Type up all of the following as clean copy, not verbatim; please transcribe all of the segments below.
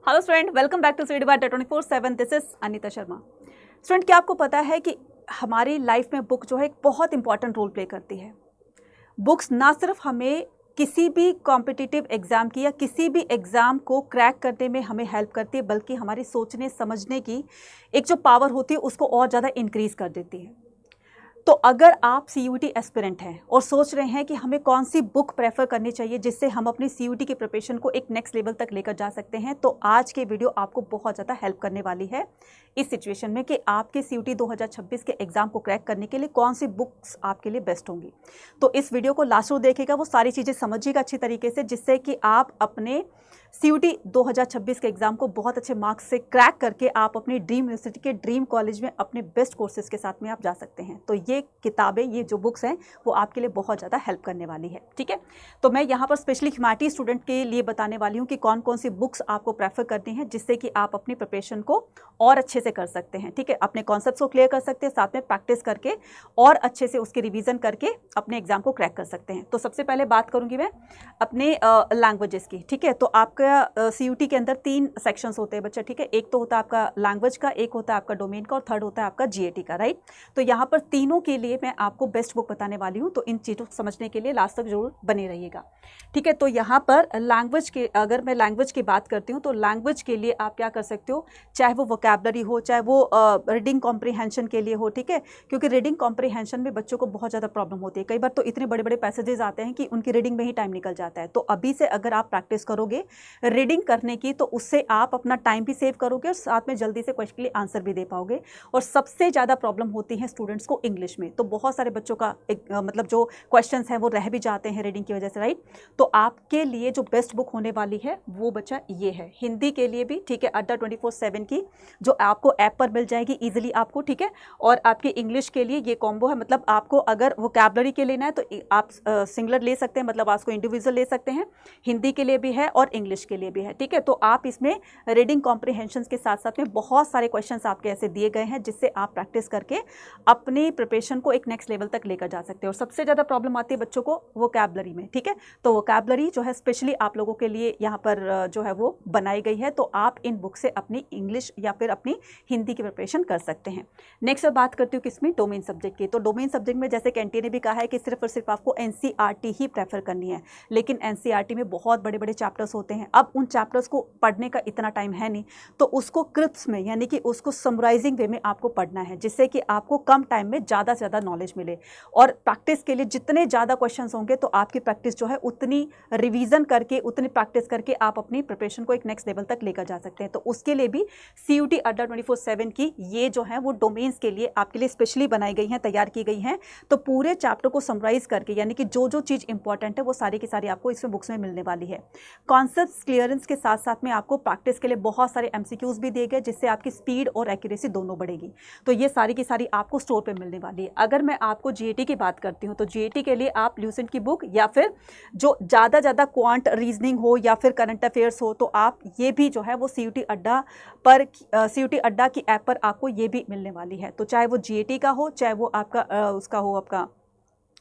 Hello student, welcome back to study by 24/7। This is Anita Sharma. Student, क्या आपको पता है कि हमारी लाइफ में बुक जो है एक बहुत इंपॉर्टेंट रोल प्ले करती है। बुक्स ना सिर्फ हमें किसी भी कॉम्पिटिटिव एग्ज़ाम की या किसी भी एग्ज़ाम को क्रैक करने में हमें हेल्प करती है, बल्कि हमारी सोचने समझने की एक जो पावर होती है उसको और ज़्यादा इंक्रीज़ कर देती है। तो अगर आप सीयूईटी एस्पिरेंट हैं और सोच रहे हैं कि हमें कौन सी बुक प्रेफर करनी चाहिए जिससे हम अपनी सीयूईटी की प्रिपरेशन को एक नेक्स्ट लेवल तक लेकर जा सकते हैं, तो आज के वीडियो आपको बहुत ज़्यादा हेल्प करने वाली है इस सिचुएशन में कि आपके सीयूईटी 2026 के एग्जाम को क्रैक करने के लिए कौन सी बुक्स आपके लिए बेस्ट होंगी। तो इस वीडियो को लास्ट तक देखिएगा, वो सारी चीज़ें समझिएगा अच्छी तरीके से, जिससे कि आप अपने सीयूईटी 2026 के एग्जाम को बहुत अच्छे मार्क्स से क्रैक करके आप अपनी ड्रीम यूनिवर्सिटी के ड्रीम कॉलेज में अपने बेस्ट कोर्सेज के साथ में आप जा सकते हैं। तो ये किताबें, ये जो बुक्स हैं, वो आपके लिए बहुत ज़्यादा हेल्प करने वाली है। ठीक है, तो मैं यहाँ पर स्पेशली ह्यूमैनिटी स्टूडेंट के लिए बताने वाली हूँ कि कौन कौन सी बुक्स आपको प्रेफर करनी है जिससे कि आप अपनी प्रिपरेशन को और अच्छे से कर सकते हैं। ठीक है, अपने कॉन्सेप्ट्स को क्लियर कर सकते हैं, साथ में प्रैक्टिस करके और अच्छे से उसकी रिवीजन करके अपने एग्जाम को क्रैक कर सकते हैं। तो सबसे पहले बात करूँगी मैं अपने लैंग्वेजेस की। ठीक है, तो आपका सीयूईटी के अंदर 3 सेक्शंस होते हैं बच्चा। ठीक है, एक तो होता है आपका लैंग्वेज का, एक होता है आपका डोमेन का और थर्ड होता है आपका जीएटी का। राइट, तो यहाँ पर तीनों के लिए मैं आपको बेस्ट बुक बताने वाली हूँ, तो इन चीज़ों को समझने के लिए लास्ट तक जरूर बने रहिएगा। ठीक है, तो यहाँ पर लैंग्वेज के, अगर मैं लैंग्वेज की बात करती हूँ तो लैंग्वेज के लिए आप क्या कर सकते हो, चाहे वो वोकैबलरी हो, चाहे वो रीडिंग कॉम्प्रीहेंशन के लिए हो। ठीक है, क्योंकि रीडिंग कॉम्प्रीहेंशन में बच्चों को बहुत ज़्यादा प्रॉब्लम होती है। कई बार तो इतने बड़े बड़े पैसेजेस आते हैं कि उनकी रीडिंग में ही टाइम निकल जाता है। तो अभी से अगर आप प्रैक्टिस करोगे रीडिंग करने की, तो उससे आप अपना टाइम भी सेव करोगे और साथ में जल्दी से क्वेश्चन के लिए आंसर भी दे पाओगे। और सबसे ज़्यादा प्रॉब्लम होती है स्टूडेंट्स को इंग्लिश में। तो बहुत सारे बच्चों का मतलब जो क्वेश्चंस हैं वो रह भी जाते हैं रीडिंग की वजह से। राइट, तो आपके लिए जो बेस्ट बुक होने वाली है वो बच्चा ये है, हिंदी के लिए भी। ठीक है, अड्डा 24/7 की, जो आपको ऐप पर मिल जाएगी ईजिली आपको। ठीक है, और आपके इंग्लिश के लिए ये कॉम्बो है, मतलब आपको अगर वोकैबलरी के लेना है तो आप सिंगुलर ले सकते हैं, मतलब आपको इंडिविजुअल ले सकते हैं। हिंदी के लिए भी है और इंग्लिश के लिए भी है। ठीक है, तो आप इसमें रीडिंग कॉम्प्रीहेंशन के साथ साथ में बहुत सारे क्वेश्चंस आपके ऐसे दिए गए हैं जिससे आप प्रैक्टिस करके अपनी प्रिपरेशन को एक नेक्स्ट लेवल तक लेकर जा सकते हैं। और सबसे ज़्यादा प्रॉब्लम आती है बच्चों को वोकैबलरी में। ठीक है, तो वोकैबलरी जो है स्पेशली आप लोगों के लिए यहाँ पर जो है वो बनाई गई है, तो आप इन बुक से अपनी इंग्लिश या फिर अपनी हिंदी की प्रिपरेशन कर सकते हैं। नेक्स्ट मैं बात करती हूँ किसमें, डोमेन सब्जेक्ट की। तो डोमेन सब्जेक्ट में जैसे कैंटी ने भी कहा है कि सिर्फ और सिर्फ आपको एनसीईआरटी ही प्रेफर करनी है, लेकिन एनसीईआरटी में बहुत बड़े बड़े चैप्टर्स होते हैं। अब उन चैप्टर्स को पढ़ने का इतना टाइम है नहीं, तो उसको क्रिप्स में यानी कि उसको समराइजिंग वे में आपको पढ़ना है, जिससे कि आपको कम टाइम में ज़्यादा से ज़्यादा नॉलेज मिले। और प्रैक्टिस के लिए जितने ज़्यादा क्वेश्चंस होंगे तो आपकी प्रैक्टिस जो है उतनी रिवीजन करके, उतनी प्रैक्टिस करके आप अपनी प्रिपरेशन को एक नेक्स्ट लेवल तक लेकर जा सकते हैं। तो उसके लिए भी सीयूईटी अड्डा 24/7 की ये जो है वो डोमेन्स के लिए आपके लिए स्पेशली बनाई गई हैं, तैयार की गई हैं। तो पूरे चैप्टर को समराइज करके, यानी कि जो जो चीज़ इंपॉर्टेंट है वो सारी की सारी आपको इसमें बुक्स में मिलने वाली है। कॉन्सेप्ट्स क्लियरेंस के साथ साथ में आपको प्रैक्टिस के लिए बहुत सारे एमसीक्यूज भी दिए गए, जिससे आपकी स्पीड और एक्यूरेसी दोनों बढ़ेगी। तो ये सारी की सारी आपको स्टोर पे मिलने वाली है। अगर मैं आपको जीएटी की बात करती हूँ तो जीएटी के लिए आप ल्यूसेंट की बुक या फिर जो ज़्यादा क्वांट रीजनिंग हो या फिर करंट अफेयर्स हो, तो आप ये भी जो है वो सीयूईटी अड्डा पर, सीयूईटी अड्डा की ऐप पर आपको ये भी मिलने वाली है। तो चाहे वो जीएटी का हो, चाहे वो आपका उसका हो, आपका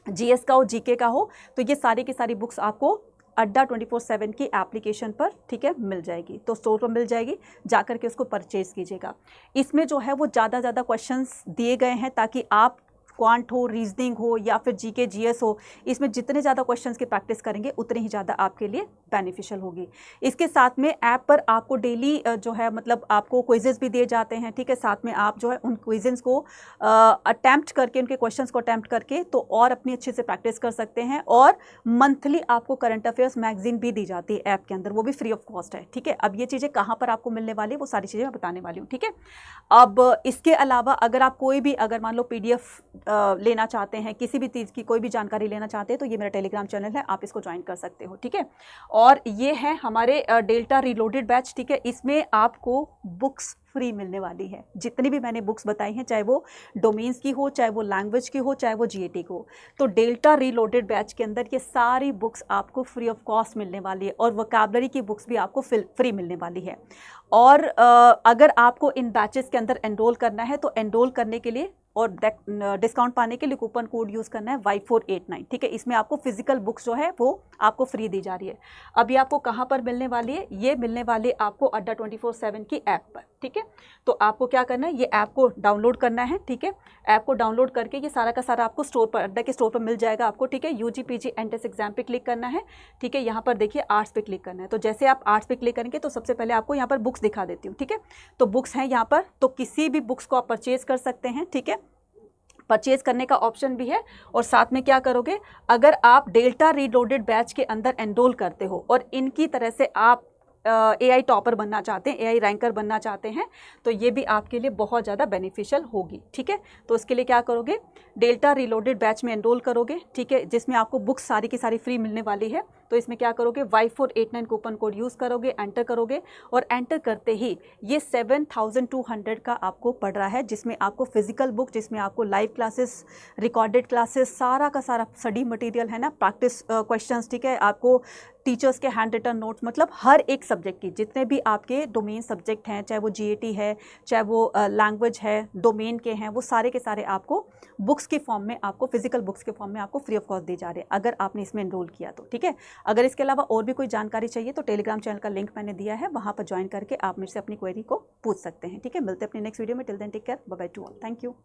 जीएस का हो, जीके का हो, तो ये सारी की सारी बुक्स आपको अड्डा 24/7 की एप्लीकेशन पर, ठीक है, मिल जाएगी। तो स्टोर पर मिल जाएगी, जाकर के उसको परचेज कीजिएगा। इसमें जो है वो ज़्यादा क्वेश्चंस दिए गए हैं ताकि आप क्वांट हो, रीजनिंग हो या फिर जीके जीएस हो, इसमें जितने ज़्यादा क्वेश्चंस की प्रैक्टिस करेंगे उतने ही ज़्यादा आपके लिए बेनिफिशियल होगी। इसके साथ में ऐप पर आपको डेली जो है मतलब आपको क्विजेस भी दिए जाते हैं। ठीक है, साथ में आप जो है उन क्विजेस को अटैम्प्ट करके, उनके क्वेश्चंस को अटैम्प्ट करके तो और अपनी अच्छे से प्रैक्टिस कर सकते हैं। और मंथली आपको करंट अफेयर्स मैगजीन भी दी जाती है ऐप के अंदर, वो भी फ्री ऑफ कॉस्ट है। ठीक है, अब ये चीज़ें कहाँ पर आपको मिलने वाली है वो सारी चीज़ें मैं बताने वाली हूँ। ठीक है, अब इसके अलावा अगर आप कोई भी, अगर मान लो पीडीएफ लेना चाहते हैं, किसी भी चीज़ की कोई भी जानकारी लेना चाहते हैं, तो ये मेरा टेलीग्राम चैनल है, आप इसको ज्वाइन कर सकते हो। ठीक है, और ये है हमारे डेल्टा रीलोडेड बैच। ठीक है, इसमें आपको बुक्स फ्री मिलने वाली है। जितनी भी मैंने बुक्स बताई हैं, चाहे वो डोमेन्स की हो, चाहे वो लैंग्वेज की हो, चाहे वो जीएटी की हो, तो डेल्टा रीलोडेड बैच के अंदर ये सारी बुक्स आपको फ्री ऑफ कॉस्ट मिलने वाली है और वोकैबुलरी की बुक्स भी आपको फ्री मिलने वाली है। और अगर आपको इन बैचेस के अंदर एनरोल करना है तो एनरोल करने के लिए और डिस्काउंट पाने के लिए कूपन कोड यूज़ करना है Y489, ठीक है। इसमें आपको फिजिकल बुक्स जो है वो आपको फ्री दी जा रही है। अब ये आपको कहाँ पर मिलने वाली है? ये मिलने वाली है आपको अड्डा 24/7 की ऐप पर, ठीक है। तो आपको क्या करना है, ये ऐप को डाउनलोड करना है, ठीक है। ऐप को डाउनलोड करके ये सारा का सारा आपको स्टोर पर, अड्डा के स्टोर पर मिल जाएगा आपको, ठीक है। यूजी पीजी एंट्रेंस एग्जाम पे क्लिक करना है, ठीक है। यहाँ पर देखिए आर्ट्स पे क्लिक करना है। तो जैसे आप आर्ट्स पे क्लिक करेंगे तो सबसे पहले आपको यहाँ पर बुक्स दिखा देती हूँ, ठीक है। तो बुक्स हैं यहाँ पर, तो किसी भी बुक्स को आप परचेज कर सकते हैं, ठीक है। परचेज करने का ऑप्शन भी है। और साथ में क्या करोगे, अगर आप डेल्टा रीलोडेड बैच के अंदर एनरोल करते हो और इनकी तरह से आप AI टॉपर बनना चाहते हैं, AI रैंकर बनना चाहते हैं, तो ये भी आपके लिए बहुत ज़्यादा बेनिफिशियल होगी, ठीक है। तो इसके लिए क्या करोगे, डेल्टा रीलोडेड बैच में एनरोल करोगे, ठीक है, जिसमें आपको बुक्स सारी की सारी फ्री मिलने वाली है। तो इसमें क्या करोगे, Y489 कूपन कोड यूज़ करोगे, एंटर करोगे और एंटर करते ही ये 7200 का आपको पड़ रहा है, जिसमें आपको फिजिकल बुक, जिसमें आपको लाइव क्लासेस, रिकॉर्डेड क्लासेस, सारा का सारा स्टडी मटेरियल है ना, प्रैक्टिस क्वेश्चंस, ठीक है, आपको टीचर्स के हैंड रिटन नोट्स, मतलब हर एक सब्जेक्ट की जितने भी आपके डोमेन सब्जेक्ट हैं, चाहे वो जीएटी है, चाहे वो लैंग्वेज है, डोमेन के हैं, वो सारे के सारे आपको बुक्स के फॉर्म में, आपको फिजिकल बुक्स के फॉर्म में आपको फ्री ऑफ कॉस्ट दी जा रहे हैं, अगर आपने इसमें एनरोल किया तो, ठीक है। अगर इसके अलावा और भी कोई जानकारी चाहिए तो टेलीग्राम चैनल का लिंक मैंने दिया है, वहाँ पर ज्वाइन करके आप मेरे से अपनी क्वेरी को पूछ सकते हैं, ठीक है। मिलते हैं अपनी नेक्स्ट वीडियो में। Till then take care, bye bye to all, thank you.